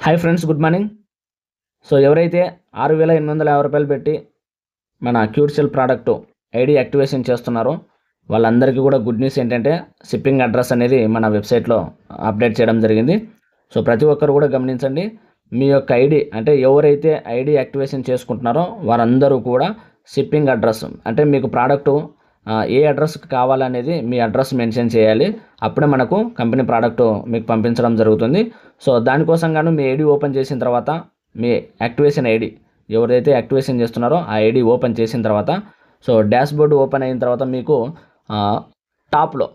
Hi friends, good morning. So ఎవరైతే 6,850 రూపాయలు పెట్టి మన క్యూర్సెల్ ప్రోడక్ట్ ఐడి యాక్టివేషన్ చేస్తున్నారో వాళ్ళందరికీ కూడా గుడ్ న్యూస్ ఏంటంటే షిప్పింగ్ అడ్రస్ అనేది మన వెబ్సైట్లో అప్డేట్ చేయడం జరిగింది. సో ప్రతి ఒక్కరు కూడా గమనించండి, మీ యొక్క ఐడి అంటే ఎవరైతే ఐడి యాక్టివేషన్ చేసుకుంటున్నారో వారందరూ కూడా షిప్పింగ్ అడ్రస్ అంటే మీకు ప్రోడక్ట్ ఏ అడ్రస్కి కావాలనేది మీ అడ్రస్ మెన్షన్ చేయాలి. అప్పుడే మనకు కంపెనీ ప్రోడక్ట్ మీకు పంపించడం జరుగుతుంది. సో దానికోసం గాను మీ ఐడి ఓపెన్ చేసిన తర్వాత మీ యాక్టివేషన్ ఐడి ఎవరైతే యాక్టివేషన్ చేస్తున్నారో ఆ ఐడి ఓపెన్ చేసిన తర్వాత సో డాష్ బోర్డు ఓపెన్ అయిన తర్వాత మీకు టాప్లో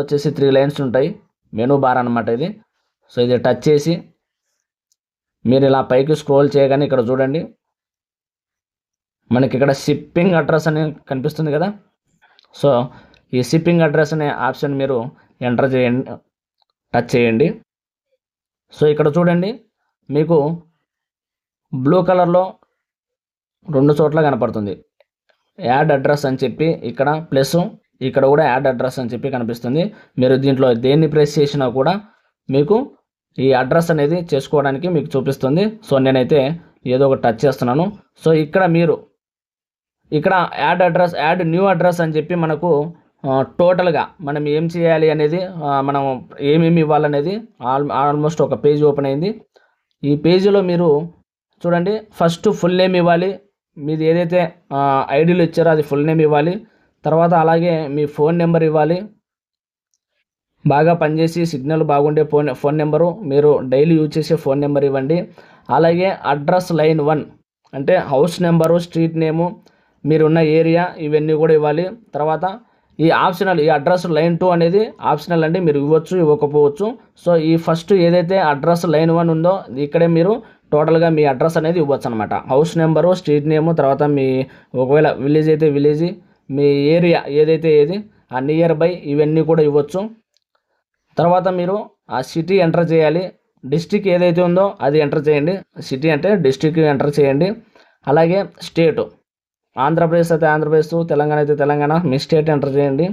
వచ్చేసి 3 లైన్స్ ఉంటాయి, మెనూ బార్ అనమాట ఇది. సో ఇది టచ్ చేసి మీరు ఇలా పైకి స్క్రోల్ చేయగానే ఇక్కడ చూడండి, మనకి ఇక్కడ షిప్పింగ్ అడ్రస్ అని కనిపిస్తుంది కదా. సో ఈ షిప్పింగ్ అడ్రస్ అనే ఆప్షన్ మీరు ఎంటర్ చేయండి, టచ్ చేయండి. సో ఇక్కడ చూడండి, మీకు బ్లూ కలర్లో 2 చోట్ల కనపడుతుంది యాడ్ అడ్రస్ అని చెప్పి, ఇక్కడ ప్లస్ ఇక్కడ కూడా యాడ్ అడ్రస్ అని చెప్పి కనిపిస్తుంది. మీరు దీంట్లో దేన్ని ప్రెస్ చేసినా కూడా మీకు ఈ అడ్రస్ అనేది చేసుకోవడానికి మీకు చూపిస్తుంది. సో నేనైతే ఏదో ఒక టచ్ చేస్తున్నాను. సో ఇక్కడ మీరు ఇక్కడ యాడ్ న్యూ అడ్రస్ అని చెప్పి మనకు టోటల్గా మనం ఏం చేయాలి అనేది మనం ఏమేమి ఇవ్వాలనేది ఆల్మోస్ట్ ఒక పేజ్ ఓపెన్ అయింది. ఈ పేజీలో మీరు చూడండి, ఫస్ట్ ఫుల్ నేమ్ ఇవ్వాలి, మీది ఏదైతే ఐడీలు ఇచ్చారో అది ఫుల్ నేమ్ ఇవ్వాలి. తర్వాత అలాగే మీ ఫోన్ నెంబర్ ఇవ్వాలి, బాగా పనిచేసి సిగ్నల్ బాగుండే ఫోన్ నెంబరు, మీరు డైలీ యూజ్ చేసే ఫోన్ నెంబర్ ఇవ్వండి. అలాగే అడ్రస్ లైన్ 1 అంటే హౌస్ నెంబరు, స్ట్రీట్ నేము, మీరున్న ఏరియా, ఇవన్నీ కూడా ఇవ్వాలి. తర్వాత ఈ అడ్రస్ లైన్ 2 అనేది ఆప్షనల్ అండి, మీరు ఇవ్వచ్చు ఇవ్వకపోవచ్చు. సో ఈ ఫస్ట్ ఏదైతే అడ్రస్ లైన్ 1 ఉందో ఇక్కడే మీరు టోటల్గా మీ అడ్రస్ అనేది ఇవ్వచ్చు అనమాట. హౌస్ నెంబరు, స్ట్రీట్ నేము, తర్వాత మీ ఒకవేళ విలేజ్ అయితే విలేజ్, మీ ఏరియా ఏదైతే ఏది ఆ నియర్ బై ఇవన్నీ కూడా ఇవ్వచ్చు. తర్వాత మీరు ఆ సిటీ ఎంటర్ చేయాలి, డిస్ట్రిక్ట్ ఏదైతే ఉందో అది ఎంటర్ చేయండి. సిటీ అంటే డిస్ట్రిక్ట్ ఎంటర్ చేయండి. అలాగే స్టేటు, ఆంధ్రప్రదేశ్ అయితే ఆంధ్రప్రదేశ్, తెలంగాణ అయితే తెలంగాణ, మీ స్టేట్ ఎంటర్ చేయండి.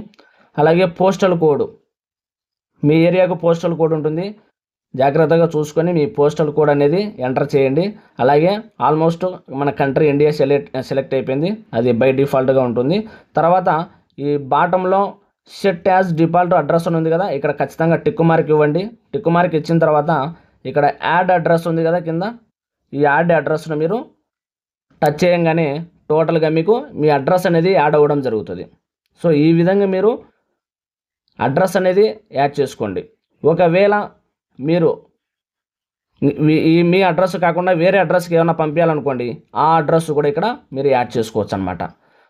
అలాగే పోస్టల్ కోడ్, మీ ఏరియాకు పోస్టల్ కోడ్ ఉంటుంది, జాగ్రత్తగా చూసుకొని మీ పోస్టల్ కోడ్ అనేది ఎంటర్ చేయండి. అలాగే ఆల్మోస్ట్ మన కంట్రీ ఇండియా సెలెక్ట్ అయిపోయింది, అది బై డిఫాల్ట్గా ఉంటుంది. తర్వాత ఈ బాటంలో సెట్ యాజ్ డిఫాల్ట్ అడ్రస్ అని ఉంది కదా, ఇక్కడ ఖచ్చితంగా టిక్ మార్క్ ఇవ్వండి. టిక్ మార్క్ ఇచ్చిన తర్వాత ఇక్కడ యాడ్ అడ్రస్ ఉంది కదా కింద, ఈ యాడ్ అడ్రస్ను మీరు టచ్ చేయగానే టోటల్గా మీకు మీ అడ్రస్ అనేది యాడ్ అవ్వడం జరుగుతుంది. సో ఈ విధంగా మీరు అడ్రస్ అనేది యాడ్ చేసుకోండి. ఒకవేళ మీరు మీ అడ్రస్ కాకుండా వేరే అడ్రస్కి ఏమైనా పంపించాలనుకోండి, ఆ అడ్రస్ కూడా ఇక్కడ మీరు యాడ్ చేసుకోవచ్చు అనమాట.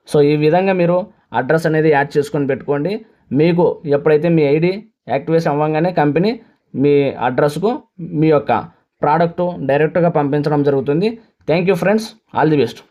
సో ఈ విధంగా మీరు అడ్రస్ అనేది యాడ్ చేసుకొని పెట్టుకోండి. మీకు ఎప్పుడైతే మీ ఐడి యాక్టివేషన్ అవ్వగానే కంపెనీ మీ అడ్రస్కు మీ యొక్క ప్రోడక్టు డైరెక్ట్గా పంపించడం జరుగుతుంది. Thank you friends, all the best.